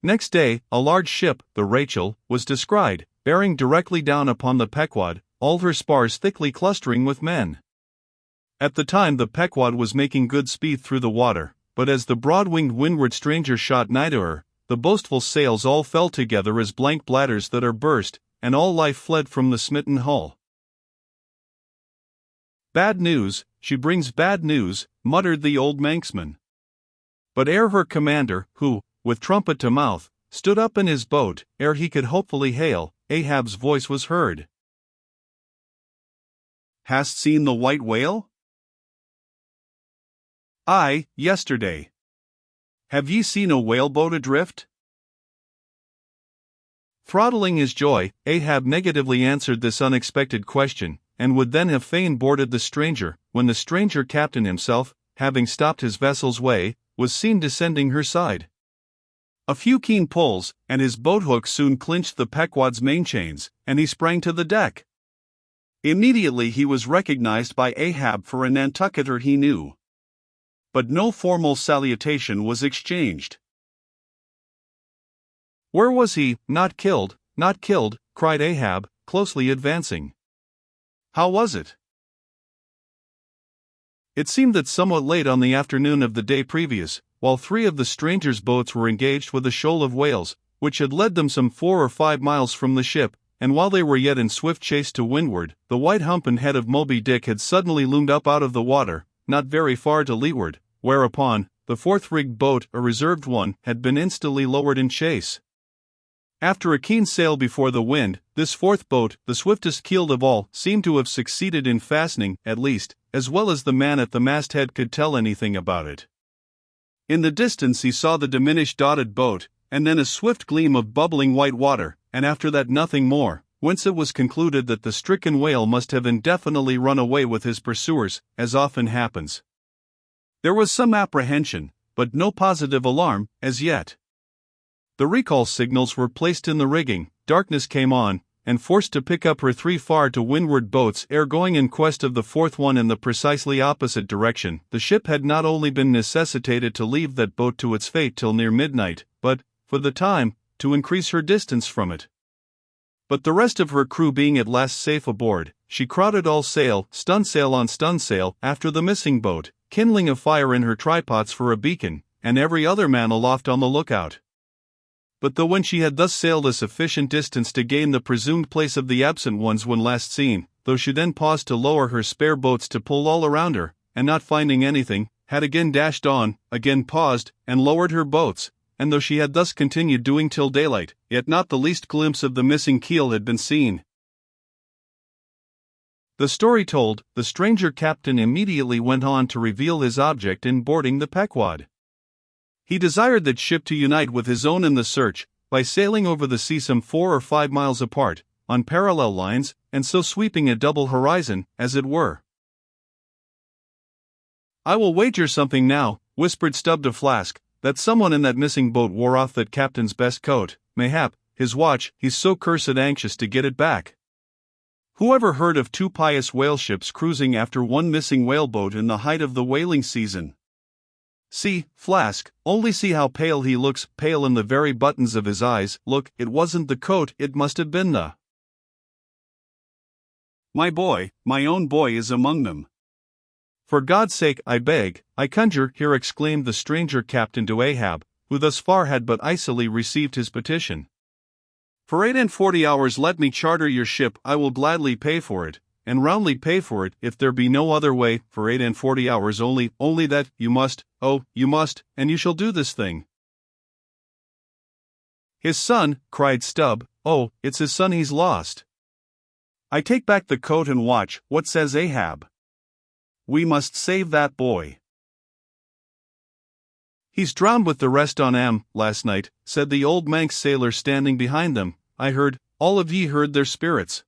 Next day, a large ship, the Rachel, was descried, bearing directly down upon the Pequod, all her spars thickly clustering with men. At the time the Pequod was making good speed through the water, but as the broad-winged windward stranger shot nigh to her, the boastful sails all fell together as blank bladders that are burst, and all life fled from the smitten hull. "Bad news, she brings bad news," muttered the old Manxman. But ere her commander, who, with trumpet to mouth, stood up in his boat, ere he could hopefully hail, Ahab's voice was heard. "Hast seen the white whale?" "Aye, yesterday." "Have ye seen a whaleboat adrift?" Throttling his joy, Ahab negatively answered this unexpected question, and would then have fain boarded the stranger, when the stranger captain himself, having stopped his vessel's way, was seen descending her side. A few keen pulls, and his boat-hook soon clinched the Pequod's mainchains, and he sprang to the deck. Immediately he was recognized by Ahab for a Nantucketer he knew. But no formal salutation was exchanged. "Where was he? Not killed, not killed," cried Ahab, closely advancing. "How was it?" It seemed that somewhat late on the afternoon of the day previous, while 3 of the strangers' boats were engaged with a shoal of whales, which had led them some 4 or 5 miles from the ship, and while they were yet in swift chase to windward, the white hump and head of Moby Dick had suddenly loomed up out of the water, not very far to leeward, whereupon, the 4th-rigged boat, a reserved one, had been instantly lowered in chase. After a keen sail before the wind, this 4th boat, the swiftest keeled of all, seemed to have succeeded in fastening, at least, as well as the man at the masthead could tell anything about it. In the distance he saw the diminished dotted boat, and then a swift gleam of bubbling white water, and after that nothing more, whence it was concluded that the stricken whale must have indefinitely run away with his pursuers, as often happens. There was some apprehension, but no positive alarm, as yet. The recall signals were placed in the rigging, darkness came on, and forced to pick up her 3 far to windward boats ere going in quest of the 4th one in the precisely opposite direction. The ship had not only been necessitated to leave that boat to its fate till near midnight, but, for the time, to increase her distance from it. But the rest of her crew being at last safe aboard, she crowded all sail, stunsail on stunsail, after the missing boat, kindling a fire in her trypots for a beacon, and every other man aloft on the lookout. But though when she had thus sailed a sufficient distance to gain the presumed place of the absent ones when last seen, though she then paused to lower her spare boats to pull all around her, and not finding anything, had again dashed on, again paused, and lowered her boats, and though she had thus continued doing till daylight, yet not the least glimpse of the missing keel had been seen. The story told, the stranger captain immediately went on to reveal his object in boarding the Pequod. He desired that ship to unite with his own in the search, by sailing over the sea some 4 or 5 miles apart, on parallel lines, and so sweeping a double horizon, as it were. "I will wager something now," whispered Stubb to Flask, "that someone in that missing boat wore off that captain's best coat, mayhap, his watch, he's so cursed anxious to get it back. Whoever heard of 2 pious whale ships cruising after one missing whaleboat in the height of the whaling season? See, Flask, only see how pale he looks, pale in the very buttons of his eyes. Look, it wasn't the coat, it must have been the—" "My boy, my own boy is among them. For God's sake, I beg, I conjure," here exclaimed the stranger captain to Ahab, who thus far had but icily received his petition. "For 48 hours let me charter your ship. I will gladly pay for it, and roundly pay for it, if there be no other way. For 48 hours only that, you must, oh, you must, and you shall do this thing." "His son," cried Stubb, "oh, it's his son he's lost." "I take back the coat and watch. What says Ahab?" "We must save that boy." "He's drowned with the rest on last night," said the old Manx sailor standing behind them. "I heard, all of ye heard their spirits."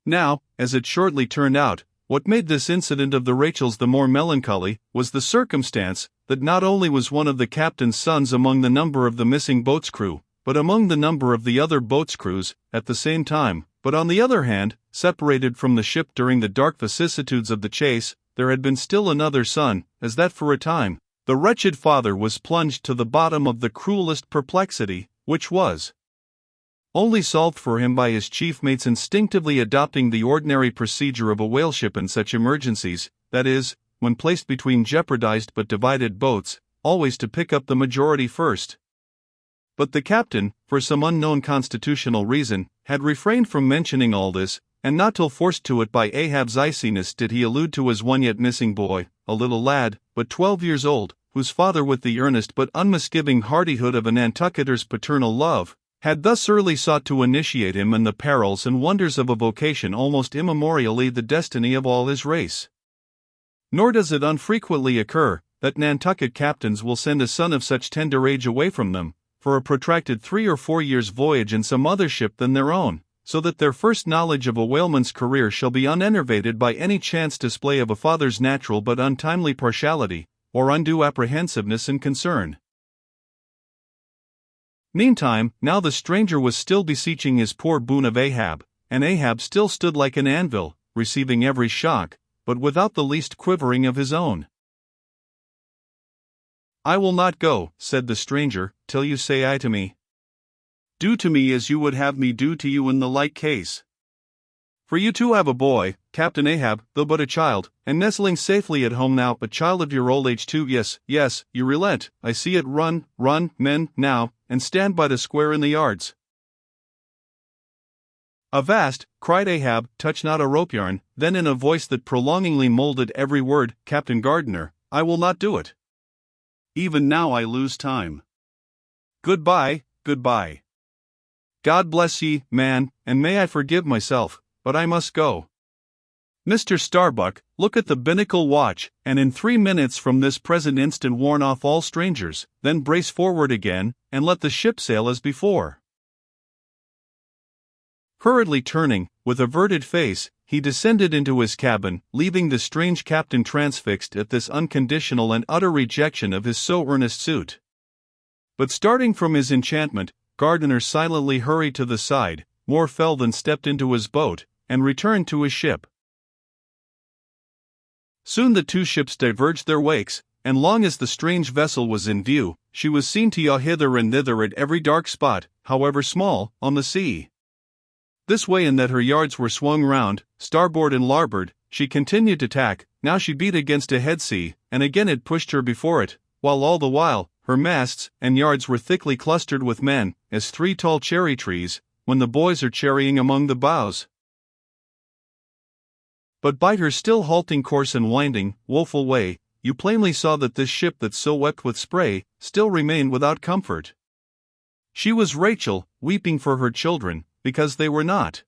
Now, as it shortly turned out, what made this incident of the Rachel's the more melancholy, was the circumstance, that not only was one of the captain's sons among the number of the missing boat's crew, but among the number of the other boat's crews, at the same time, but on the other hand, separated from the ship during the dark vicissitudes of the chase, there had been still another son, as that for a time, The wretched father was plunged to the bottom of the cruelest perplexity, which was only solved for him by his chief mates instinctively adopting the ordinary procedure of a whaleship in such emergencies, that is, when placed between jeopardized but divided boats, always to pick up the majority first. But the captain, for some unknown constitutional reason, had refrained from mentioning all this, and not till forced to it by Ahab's iciness did he allude to his one yet missing boy, a little lad, but 12 years old, whose father, with the earnest but unmisgiving hardihood of a Nantucketer's paternal love, had thus early sought to initiate him in the perils and wonders of a vocation almost immemorially the destiny of all his race. Nor does it unfrequently occur that Nantucket captains will send a son of such tender age away from them, for a protracted 3 or 4 years' voyage in some other ship than their own, so that their first knowledge of a whaleman's career shall be unenervated by any chance display of a father's natural but untimely partiality, or undue apprehensiveness and concern. Meantime, now the stranger was still beseeching his poor boon of Ahab, and Ahab still stood like an anvil, receiving every shock, but without the least quivering of his own. "I will not go," said the stranger, "till you say aye to me. Do to me as you would have me do to you in the like case. For you too have a boy, Captain Ahab, though but a child, and nestling safely at home now, a child of your old age too. Yes, yes, you relent, I see it. Run, men, now, and stand by the square in the yards." "Avast," cried Ahab, "touch not a rope yarn." Then in a voice that prolongingly molded every word, "Captain Gardiner, I will not do it. Even now I lose time. Goodbye, goodbye. God bless ye, man, and may I forgive myself, but I must go. Mr. Starbuck, look at the binnacle watch, and in 3 minutes from this present instant warn off all strangers, then brace forward again, and let the ship sail as before." Hurriedly turning, with averted face, he descended into his cabin, leaving the strange captain transfixed at this unconditional and utter rejection of his so earnest suit. But starting from his enchantment, Gardiner silently hurried to the side, more fell than stepped into his boat, and returned to his ship. Soon the two ships diverged their wakes, and long as the strange vessel was in view, she was seen to yaw hither and thither at every dark spot, however small, on the sea. This way and that her yards were swung round, starboard and larboard, she continued to tack. Now she beat against a head sea, and again it pushed her before it, while all the while, her masts and yards were thickly clustered with men, as 3 tall cherry trees, when the boys are cherrying among the boughs. But by her still halting course and winding, woeful way, you plainly saw that this ship that so wept with spray, still remained without comfort. She was Rachel, weeping for her children, because they were not.